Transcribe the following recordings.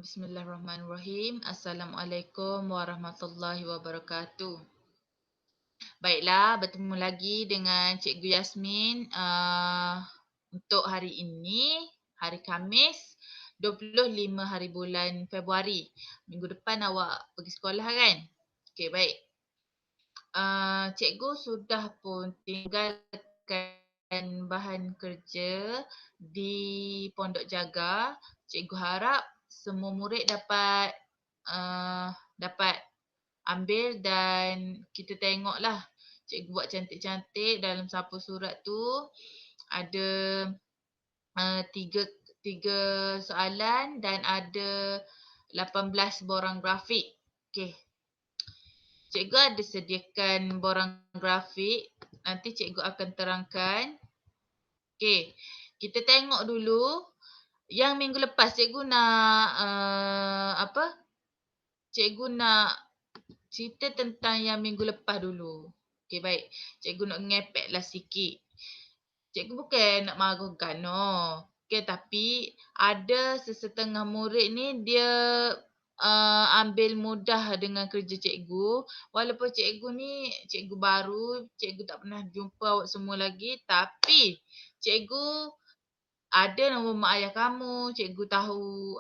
Bismillahirrahmanirrahim. Assalamualaikum warahmatullahi wabarakatuh. Baiklah, bertemu lagi dengan Cikgu Yasmin untuk hari ini, hari Khamis, 25 hari bulan Februari. Minggu depan awak pergi sekolah kan? Okey, baik. Cikgu sudah pun tinggalkan bahan kerja di Pondok Jaga. Cikgu harap semua murid dapat ambil dan kita tengoklah cikgu buat cantik-cantik dalam sapu surat tu ada tiga soalan dan ada 18 borang grafik. Okey. Cikgu ada sediakan borang grafik. Nanti cikgu akan terangkan. Okey. Kita tengok dulu. Yang minggu lepas cikgu nak Cikgu nak cerita tentang yang minggu lepas dulu. Okey, baik. Cikgu nak ngepeklah sikit. Cikgu bukan nak marahkan, no. Okey, tapi ada sesetengah murid ni dia ambil mudah dengan kerja cikgu. Walaupun cikgu ni cikgu baru, cikgu tak pernah jumpa awak semua lagi, tapi cikgu ada nombor mak ayah kamu, cikgu tahu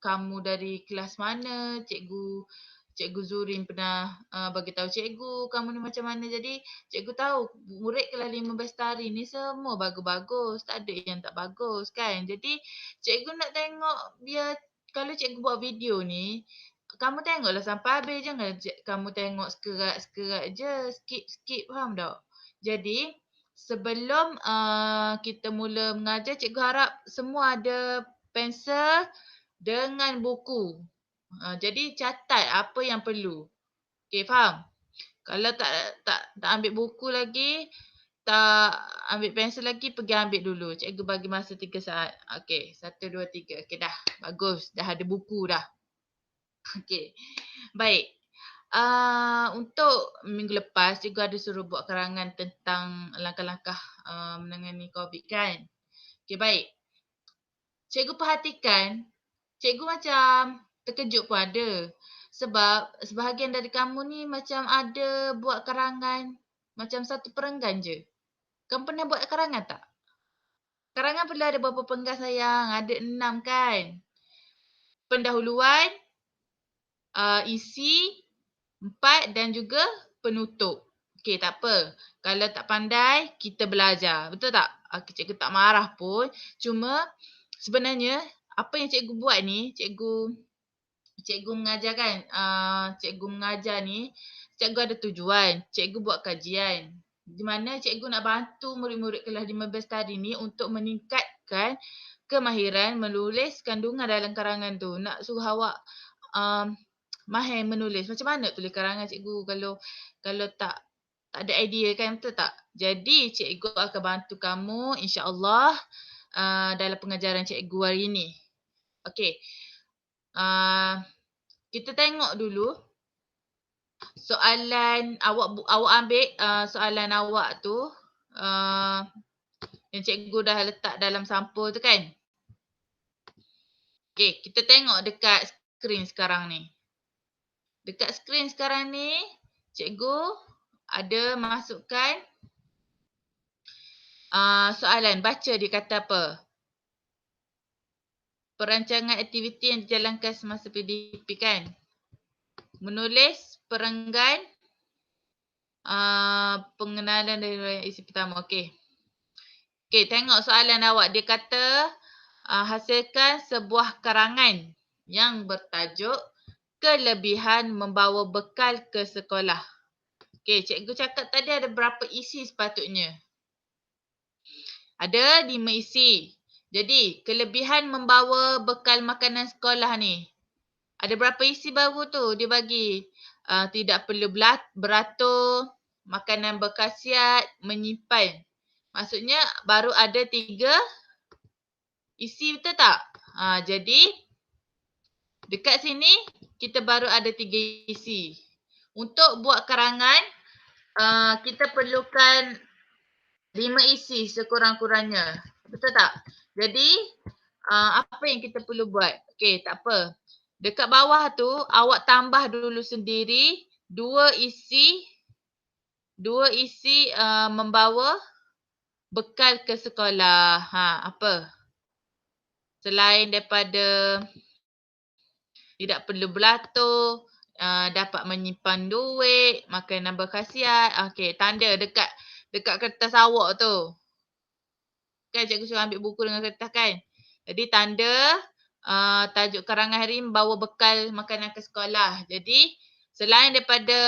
kamu dari kelas mana, Cikgu Zurin pernah bagi tahu cikgu kamu ni macam mana. Jadi cikgu tahu murid kelas 15 tari ni semua bagus-bagus, tak ada yang tak bagus kan. Jadi cikgu nak tengok biar kalau cikgu buat video ni, kamu tengoklah sampai habis, jangan kamu tengok sekerat-sekerat je, skip-skip, faham tak? Jadi sebelum kita mula mengajar, cikgu harap semua ada pensel dengan buku. Jadi catat apa yang perlu. Okey, faham? Kalau tak ambil buku lagi, tak ambil pensel lagi, pergi ambil dulu. Cikgu bagi masa 3 saat. Okey, 1, 2, 3. Okey dah, bagus. Dah ada buku dah. Okey, baik. Untuk minggu lepas, cikgu ada suruh buat karangan tentang langkah-langkah menangani COVID kan. Okey, baik. Cikgu perhatikan, cikgu macam terkejut pun ada. Sebab sebahagian dari kamu ni macam ada buat karangan macam satu perenggan je. Kamu pernah buat karangan tak? Karangan perlu ada berapa penggal sayang? Ada 6 kan? Pendahuluan, isi, 4 dan juga penutup. Okey, tak apa. Kalau tak pandai, kita belajar. Betul tak? Cikgu tak marah pun. Cuma sebenarnya apa yang cikgu buat ni, cikgu mengajar kan, cikgu mengajar ni, cikgu ada tujuan. Cikgu buat kajian. Di mana cikgu nak bantu murid-murid kelas 15 tadi ni untuk meningkatkan kemahiran menulis kandungan dalam karangan tu. Nak suruh awak mahir menulis. Macam mana tulis karangan cikgu kalau tak ada idea kan, betul tak? Jadi cikgu akan bantu kamu insya-Allah dalam pengajaran cikgu hari ini. Okey. Kita tengok dulu soalan awak ambil soalan awak tu yang cikgu dah letak dalam sampul tu kan. Okey, kita tengok dekat skrin sekarang ni. Dekat skrin sekarang ni, cikgu ada masukkan soalan. Baca dia kata apa. Perancangan aktiviti yang dijalankan semasa PDP kan. Menulis perenggan pengenalan dari isi pertama. Okey. Okey, tengok soalan awak. Dia kata hasilkan sebuah karangan yang bertajuk kelebihan membawa bekal ke sekolah. Okey, cikgu cakap tadi ada berapa isi sepatutnya? Ada 5 isi. Jadi, kelebihan membawa bekal makanan sekolah ni. Ada berapa isi baru tu dia bagi? Tidak perlu beratur, makanan berkhasiat, menyimpan. Maksudnya baru ada 3 isi, betul tak? Jadi, dekat sini kita baru ada 3 isi. Untuk buat karangan, kita perlukan 5 isi sekurang-kurangnya. Betul tak? Jadi, apa yang kita perlu buat? Okey, tak apa. Dekat bawah tu, awak tambah dulu sendiri 2 isi membawa bekal ke sekolah. Apa? Selain daripada tidak perlu belatur, dapat menyimpan duit, makanan berkhasiat. Okey, tanda dekat kertas awak tu. Kan cikgu suruh ambil buku dengan kertas kan. Jadi tanda tajuk karangan hari membawa bekal makanan ke sekolah. Jadi selain daripada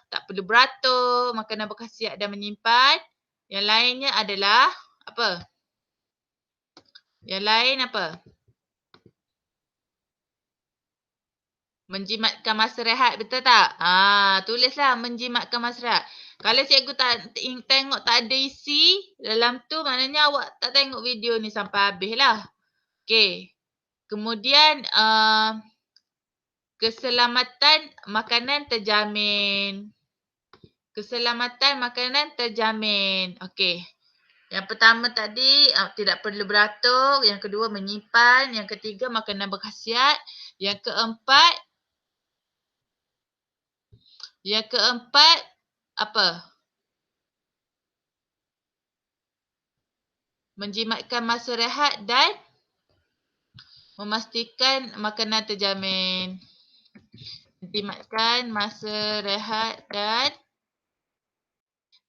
tak perlu beratur, makanan berkhasiat dan menyimpan, yang lainnya adalah apa? Yang lain apa? Menjimatkan masa rehat, betul tak? Tulislah menjimatkan masa rehat. Kalau cikgu tengok tak ada isi dalam tu, maknanya awak tak tengok video ni sampai habis lah. Okey. Kemudian keselamatan makanan terjamin. Keselamatan makanan terjamin. Okey. Yang pertama tadi tidak perlu beratur, yang kedua menyimpan, yang ketiga makanan berkhasiat, yang keempat apa? Menjimatkan masa rehat dan memastikan makanan terjamin. Menjimatkan masa rehat dan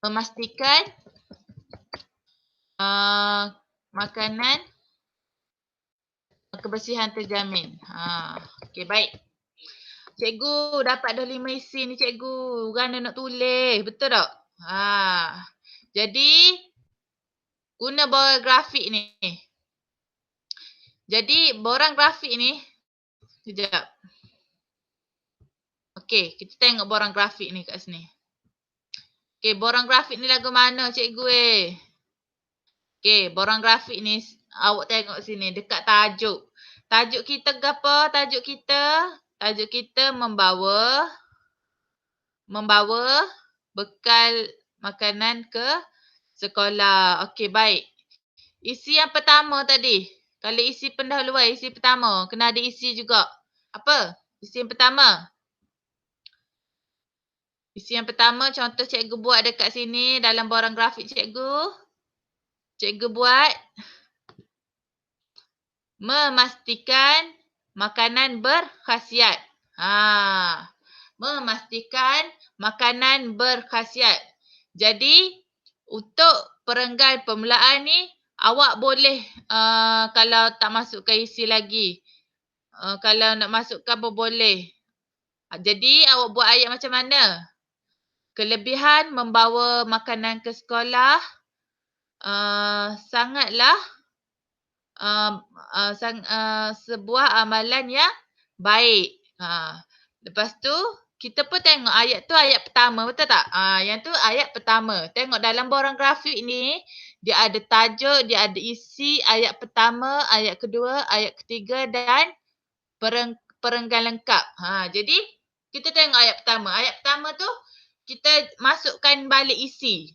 memastikan makanan kebersihan terjamin. Okey, baik. Cikgu dapat dah 5 isi ni cikgu. Kan nak tulis. Betul tak? Jadi guna borang grafik ni. Jadi borang grafik ni, sekejap. Okey, kita tengok borang grafik ni kat sini. Okey, borang grafik ni lagu mana cikgu Okey, borang grafik ni awak tengok sini dekat tajuk. Tajuk kita apa? Tajuk kita membawa bekal makanan ke sekolah. Okey, baik. Isi yang pertama tadi. Kalau isi pendahuluan, isi pertama. Kena ada isi juga. Apa? Isi yang pertama. Isi yang pertama contoh cikgu buat dekat sini dalam borang grafik cikgu. Cikgu buat memastikan makanan berkhasiat. Memastikan makanan berkhasiat. Jadi untuk perenggan permulaan ni awak boleh kalau tak masukkan isi lagi. Kalau nak masukkan pun boleh. Jadi awak buat ayat macam mana? Kelebihan membawa makanan ke sekolah sangatlah sebuah amalan yang baik. Lepas tu kita pun tengok ayat tu ayat pertama, betul tak? Yang tu ayat pertama. Tengok dalam borang grafik ni dia ada tajuk, dia ada isi ayat pertama, ayat kedua, ayat ketiga dan perenggan lengkap. Jadi kita tengok ayat pertama. Ayat pertama tu kita masukkan balik isi.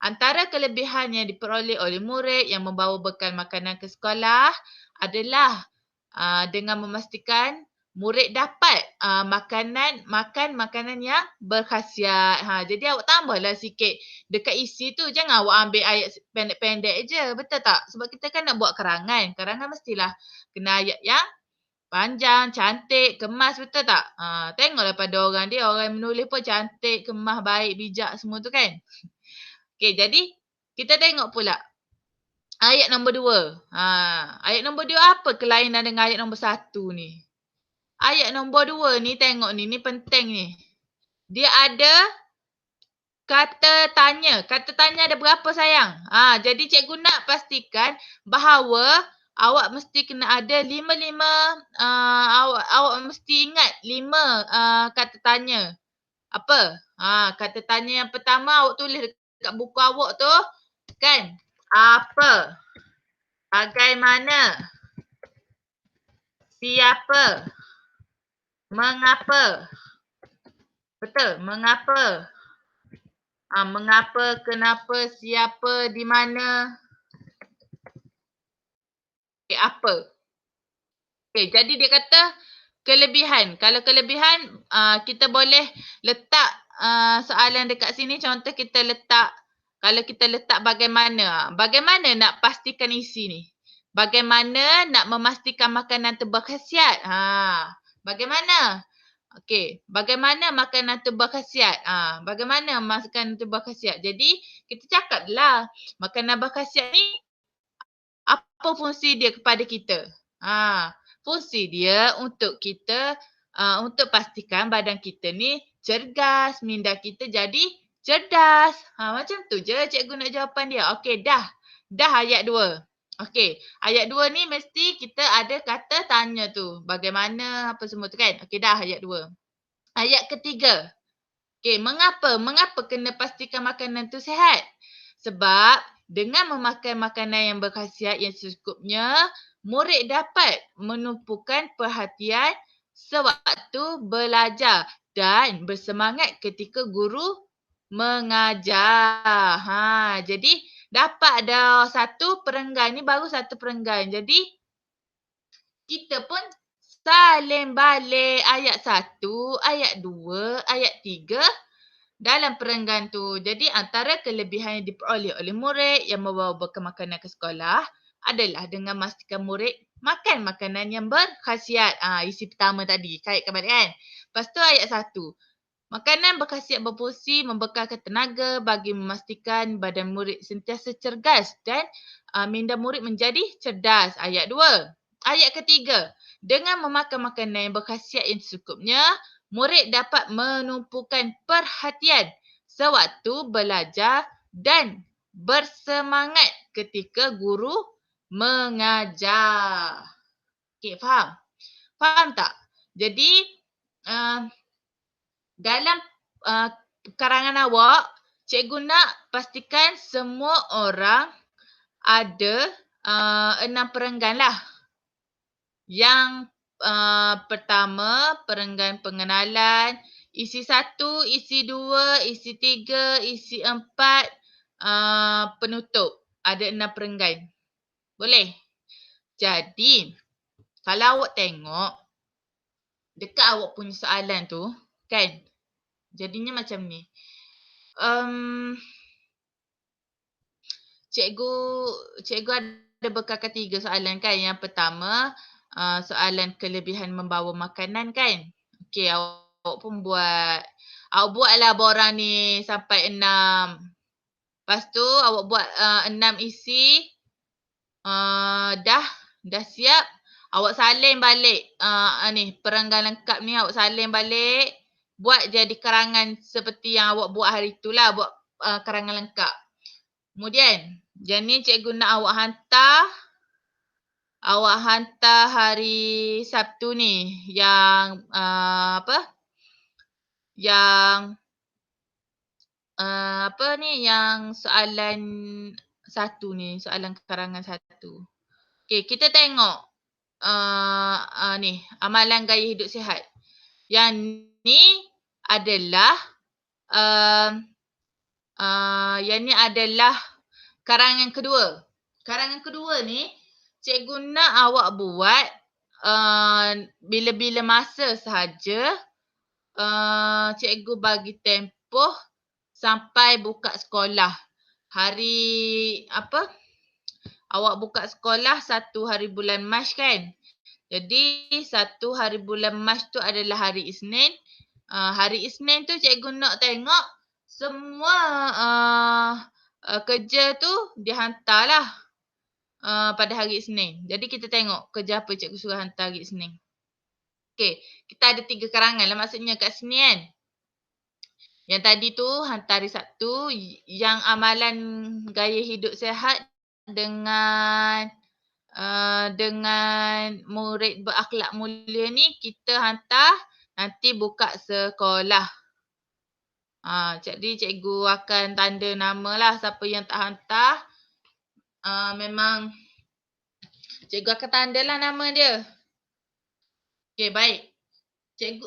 Antara kelebihan yang diperoleh oleh murid yang membawa bekal makanan ke sekolah adalah dengan memastikan murid dapat makan makanan yang berkhasiat. Jadi awak tambahlah sikit dekat isi tu. Jangan awak ambil ayat pendek-pendek je. Betul tak? Sebab kita kan nak buat karangan. Karangan mestilah kena ayat yang panjang, cantik, kemas, betul tak? Tengoklah pada orang dia. Orang yang menulis pun cantik, kemas, baik, bijak semua tu kan. Okey, jadi kita tengok pula ayat nombor 2. Ayat nombor 2 apa kelainan dengan ayat nombor 1 ni? Ayat nombor 2 ni tengok ni penting ni. Dia ada kata tanya. Kata tanya ada berapa sayang? Jadi cikgu nak pastikan bahawa awak mesti kena ada 5 awak mesti ingat 5 kata tanya. Apa? Kata tanya yang pertama awak tulis dekat buku awak tu kan? Apa? Bagaimana? Siapa? Mengapa? Betul, mengapa? Mengapa, kenapa, siapa, di mana. Okay, apa. Okay, jadi dia kata kelebihan. Kalau kelebihan, kita boleh letak soalan dekat sini. Contoh kita letak, kalau kita letak bagaimana. Bagaimana nak pastikan isi ni? Bagaimana nak memastikan makanan tu berkhasiat? Bagaimana? Okey, bagaimana makanan tu berkhasiat? Bagaimana makanan tu berkhasiat? Jadi, kita cakaplah makanan berkhasiat ni apa fungsi dia kepada kita. Fungsi dia untuk kita, untuk pastikan badan kita ni cergas, minda kita jadi cerdas. Macam tu je cikgu nak jawapan dia. Okey, dah. Dah ayat 2. Okey, ayat 2 ni mesti kita ada kata tanya tu. Bagaimana, apa semua tu kan. Okey, dah ayat 2. Ayat ketiga. Okey, mengapa? Mengapa kena pastikan makanan tu sihat? Sebab dengan memakan makanan yang berkhasiat yang secukupnya, murid dapat menumpukan perhatian sewaktu belajar dan bersemangat ketika guru mengajar. Jadi dapat dah satu perenggan ni, baru satu perenggan. Jadi kita pun salin balik ayat 1, ayat 2, ayat 3 dalam perenggan tu. Jadi antara kelebihan yang diperoleh oleh murid yang membawa bekal makanan ke sekolah adalah dengan memastikan murid makan makanan yang berkhasiat. Isi pertama tadi, kaitkan balik kan. Lepas tu ayat 1. Makanan berkhasiat berfungsi membekalkan tenaga bagi memastikan badan murid sentiasa cergas dan minda murid menjadi cerdas. Ayat 2. Ayat ketiga. Dengan memakan makanan yang berkhasiat yang secukupnya, murid dapat menumpukan perhatian sewaktu belajar dan bersemangat ketika guru mengajar. Okey, faham? Faham tak? Jadi, dalam karangan awak, cikgu nak pastikan semua orang ada 6 perenggan lah. Yang pertama, perenggan pengenalan, isi 1, isi 2, isi 3, isi 4, penutup. Ada 6 perenggan. Boleh? Jadi, kalau awak tengok dekat awak punya soalan tu, kan? Jadinya macam ni. Cikgu ada bekalkan 3 soalan kan. Yang pertama, soalan kelebihan membawa makanan kan. Okey, awak pun buat. Awak buatlah borang ni sampai 6. Lepas tu awak buat 6 isi. Dah siap. Awak salin balik ni perenggan lengkap ni, awak salin balik. Buat jadi karangan seperti yang awak buat hari tu lah. Buat karangan lengkap. Kemudian, yang ni cikgu nak awak hantar. Awak hantar hari Sabtu ni. Yang Yang soalan 1 ni. Soalan karangan 1. Okey, kita tengok. Ni, amalan gaya hidup sihat. Yang ni adalah karangan kedua. Karangan kedua ni, cikgu nak awak buat bila-bila masa sahaja. Cikgu bagi tempoh sampai buka sekolah. Hari awak buka sekolah 1 hari bulan Mac kan. Jadi 1 hari bulan Mac tu adalah hari Isnin. Hari Isnin tu cikgu nak tengok semua kerja tu dihantarlah pada hari Isnin. Jadi kita tengok kerja apa cikgu suruh hantar hari Isnin. Okey, kita ada 3 karangan lah maksudnya kat sini kan. Yang tadi tu hantar hari Sabtu. Yang amalan gaya hidup sihat dengan murid berakhlak mulia ni kita hantar nanti buka sekolah. Jadi cikgu akan tanda nama lah siapa yang tak hantar. Memang cikgu akan tanda lah nama dia. Okey, baik.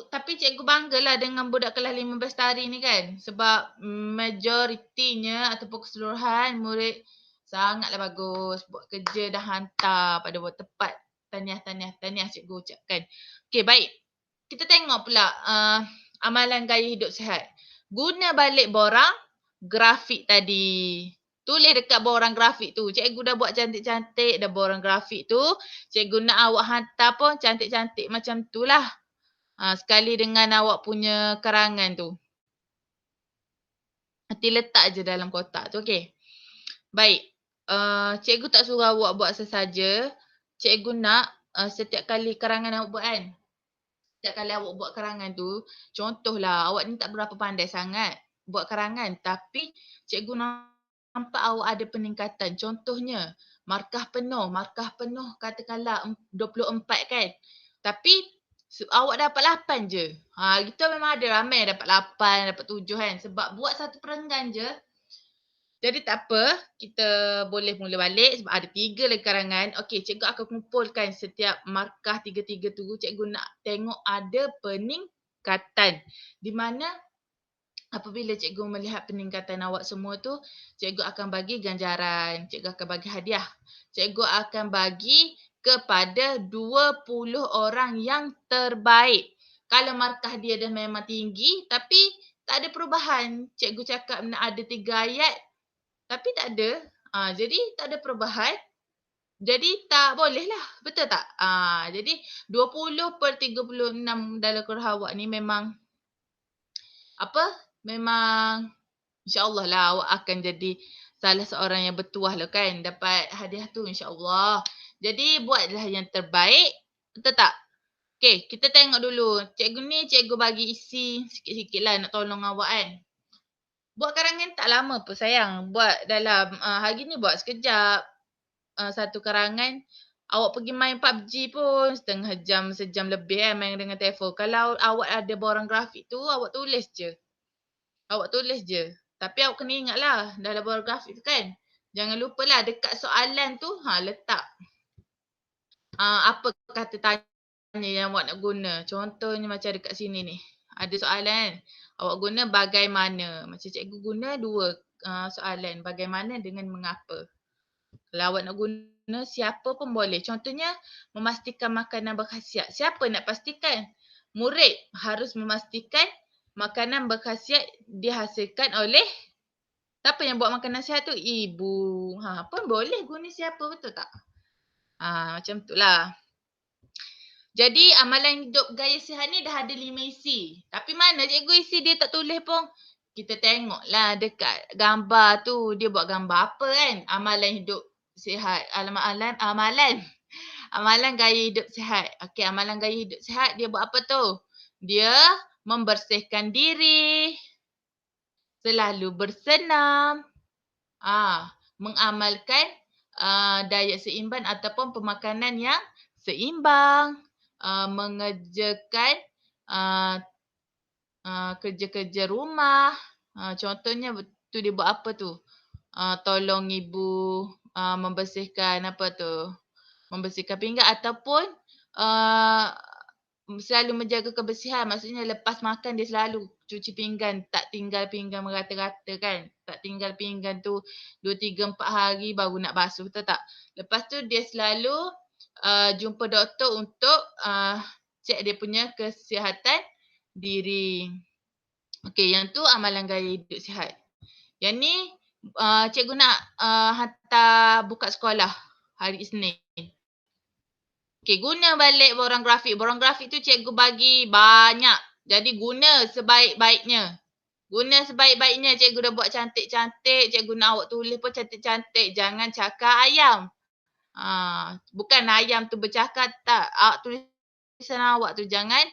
Tapi cikgu banggalah dengan budak kelas 15 tari ni kan. Sebab majoritinya ataupun keseluruhan murid sangatlah bagus. Buat kerja dah hantar pada waktu tepat. Tahniah cikgu ucapkan. Okey, baik. Kita tengok pula amalan gaya hidup sihat. Guna balik borang grafik tadi. Tulis dekat borang grafik tu. Cikgu dah buat cantik-cantik dah borang grafik tu. Cikgu nak awak hantar pun cantik-cantik macam tu lah. Sekali dengan awak punya karangan tu. Nanti letak je dalam kotak tu. Okey. Baik. Cikgu tak suruh awak buat sesaja. Cikgu nak setiap kali karangan awak buat kan. Setiap kali awak buat karangan tu. Contohlah awak ni tak berapa pandai sangat buat karangan. Tapi cikgu nampak awak ada peningkatan. Contohnya markah penuh katakanlah 24 kan. Tapi awak dapat 8 je. Kita memang ada ramai dapat 8, dapat 7 kan. Sebab buat satu perenggan je. Jadi tak apa, kita boleh mula balik sebab ada 3 lagi karangan. Okey, cikgu akan kumpulkan setiap markah 3-3 tu. Cikgu nak tengok ada peningkatan. Di mana apabila cikgu melihat peningkatan awak semua tu, cikgu akan bagi ganjaran, cikgu akan bagi hadiah. Cikgu akan bagi kepada 20 orang yang terbaik. Kalau markah dia dah memang tinggi tapi tak ada perubahan. Cikgu cakap nak ada 3 ayat tapi tak ada. Jadi tak ada perubahan. Jadi tak boleh lah. Betul tak? Jadi 20/36 dalam kurang awak ni memang memang insyaAllah lah awak akan jadi salah seorang yang bertuah lah kan. Dapat hadiah tu insyaAllah. Jadi buatlah yang terbaik. Betul tak? Okay, kita tengok dulu. Cikgu ni cikgu bagi isi sikit-sikit lah nak tolong awak kan. Buat karangan tak lama pun sayang. Buat dalam hari ni buat sekejap. Satu karangan. Awak pergi main PUBG pun setengah jam, sejam lebih kan main dengan telefon. Kalau awak ada borang grafik tu, awak tulis je. Awak tulis je. Tapi awak kena ingat lah dalam borang grafik tu kan. Jangan lupa lah dekat soalan tu letak apa kata tanya yang awak nak guna. Contohnya macam dekat sini ni. Ada soalan kan. Awak guna bagaimana. Macam cikgu guna 2 soalan. Bagaimana dengan mengapa. Kalau awak nak guna siapa pun boleh. Contohnya memastikan makanan berkhasiat. Siapa nak pastikan? Murid harus memastikan makanan berkhasiat dihasilkan oleh siapa yang buat makanan sihat tu? Ibu. Pun boleh guna siapa, betul tak? Macam tu lah. Jadi amalan hidup gaya sihat ni dah ada 5 isi. Tapi mana cikgu isi dia tak tulis pun. Kita tengoklah dekat gambar tu. Dia buat gambar apa kan? Amalan hidup sihat. Amalan gaya hidup sihat. Okey, amalan gaya hidup sihat dia buat apa tu? Dia membersihkan diri. Selalu bersenam. Mengamalkan diet seimbang ataupun pemakanan yang seimbang. Mengerjakan kerja-kerja rumah. Contohnya tu dia buat apa tu? Tolong ibu membersihkan apa tu? Membersihkan pinggan ataupun selalu menjaga kebersihan. Maksudnya lepas makan dia selalu cuci pinggan. Tak tinggal pinggan merata-rata kan. Tak tinggal pinggan tu 2, 3, 4 hari baru nak basuh. Betul tak? Lepas tu dia selalu jumpa doktor untuk cek dia punya kesihatan diri. Okey, yang tu amalan gaya hidup sihat. Yang ni cikgu nak hantar buka sekolah hari Isnin. Okey, guna balik borang grafik. Borang grafik tu cikgu bagi banyak. Jadi guna sebaik-baiknya. Guna sebaik-baiknya. Cikgu dah buat cantik-cantik. Cikgu nak awak tulis pun cantik-cantik. Jangan cakap ayam. Bukan ayam tu bercakap tak. Tulisan awak tu jangan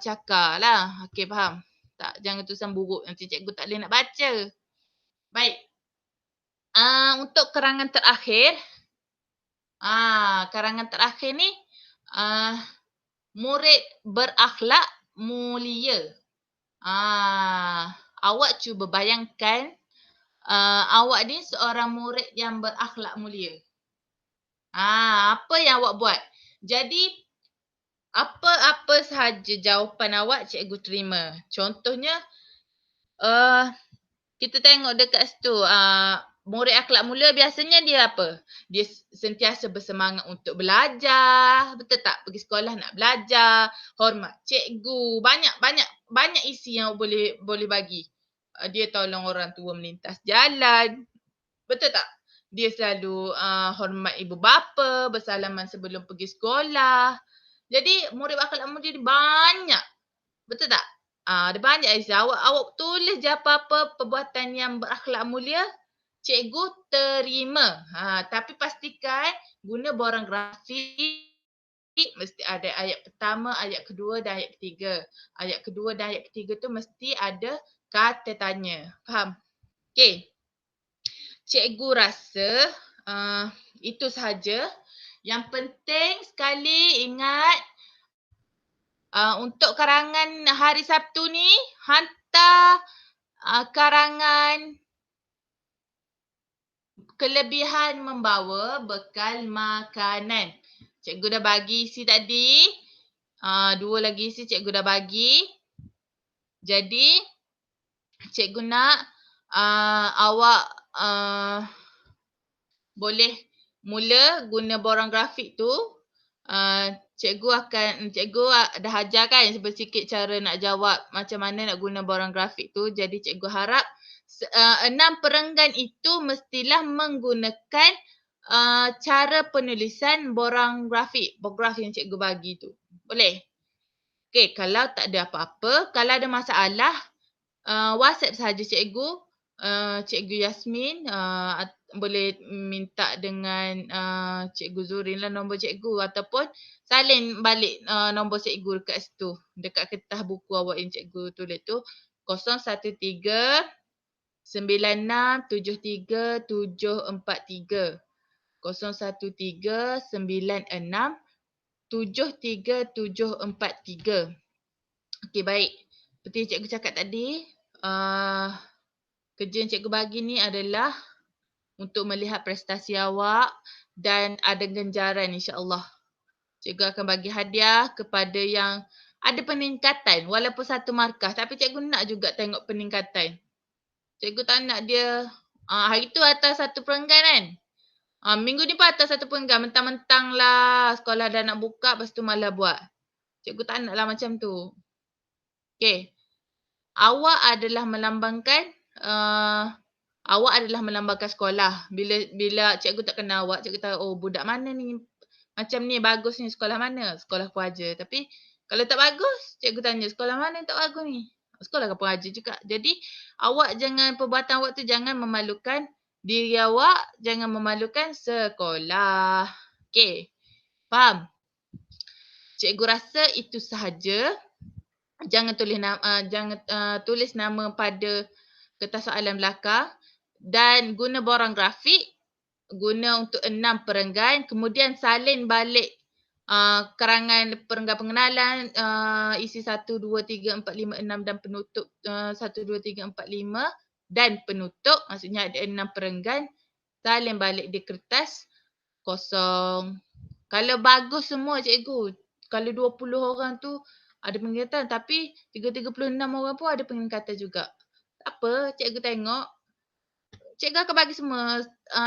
cakap lah. Okey, faham? Tak, jangan tulisan buruk. Nanti cikgu tak boleh nak baca. Baik. Untuk karangan terakhir. Karangan terakhir ni. Murid berakhlak mulia. Awak cuba bayangkan. Awak ni seorang murid yang berakhlak mulia. Apa yang awak buat? Jadi, Apa-apa sahaja jawapan awak cikgu terima. Contohnya, uh, kita tengok dekat situ, murid akhlak mulia biasanya dia apa? Dia sentiasa bersemangat untuk belajar, betul tak? Pergi sekolah nak belajar, hormat cikgu, banyak isi yang boleh bagi. Dia tolong orang tua melintas jalan, betul tak? Dia selalu hormat ibu bapa, bersalaman sebelum pergi sekolah. Jadi murid akhlak mulia ni banyak. Betul tak? Ada banyak isi. Awak tulis je apa-apa perbuatan yang berakhlak mulia, cikgu terima. Tapi pastikan guna borang grafik, mesti ada ayat pertama, ayat kedua dan ayat ketiga. Ayat kedua dan ayat ketiga tu mesti ada kata tanya. Faham? Okey. Cikgu rasa itu sahaja. Yang penting sekali ingat, untuk karangan hari Sabtu ni, hantar karangan kelebihan membawa bekal makanan. Cikgu dah bagi isi tadi. 2 lagi isi cikgu dah bagi. Jadi, cikgu nak awak boleh mula guna borang grafik tu. Cikgu dah ajar kan sikit cara nak jawab macam mana nak guna borang grafik tu. Jadi cikgu harap 6 perenggan itu mestilah menggunakan cara penulisan borang grafik yang cikgu bagi tu. Boleh? Okey, kalau tak ada apa-apa, kalau ada masalah, WhatsApp sahaja cikgu. Cikgu Yasmin boleh minta dengan Cikgu Zurin lah nombor cikgu, ataupun salin balik nombor cikgu dekat situ. Dekat kertas buku awak yang cikgu tulis tu. 013 9673 743. 0139673. Okey, baik. Seperti cikgu cakap tadi, kerja yang cikgu bagi ni adalah untuk melihat prestasi awak dan ada ganjaran insya-Allah. Cikgu akan bagi hadiah kepada yang ada peningkatan walaupun 1 markah, tapi cikgu nak juga tengok peningkatan. Cikgu tak nak dia hari tu atas 1 perenggan kan. Minggu ni pun atas 1 perenggan, mentang-mentang lah sekolah dah nak buka lepas tu malah buat. Cikgu tak nak lah macam tu. Okey. Awak adalah melambangkan sekolah. Bila cikgu tak kenal awak, cikgu tahu budak mana ni macam ni, bagus ni, sekolah mana? Sekolah Puaja. Tapi kalau tak bagus, cikgu tanya sekolah mana yang tak bagus ni? Sekolah Puaja juga. Jadi perbuatan awak tu jangan memalukan diri awak, jangan memalukan sekolah. Okey. Faham? Cikgu rasa itu sahaja. Jangan tulis nama pada kertas soalan belakang dan guna borang grafik, guna untuk 6 perenggan, kemudian salin balik karangan perenggan pengenalan, isi 1, 2, 3, 4, 5, 6 dan penutup 1, 2, 3, 4, 5 dan penutup, maksudnya ada 6 perenggan, salin balik di kertas kosong. Kalau bagus semua cikgu, kalau 20 orang tu ada peningkatan, tapi 36 orang pun ada peningkatan juga. Tak apa, cikgu tengok. Cikgu akan bagi semua,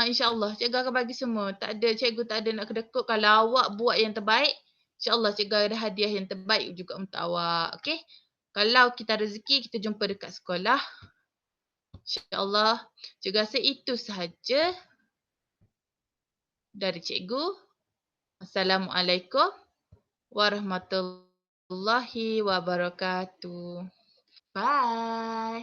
insya-Allah. Cikgu akan bagi semua. Cikgu tak ada nak kedekut. Kalau awak buat yang terbaik, insya-Allah cikgu ada hadiah yang terbaik juga untuk awak. Okey? Kalau kita rezeki, kita jumpa dekat sekolah. Insya-Allah. Cikgu rasa itu sahaja dari cikgu. Assalamualaikum warahmatullahi wabarakatuh. Bye.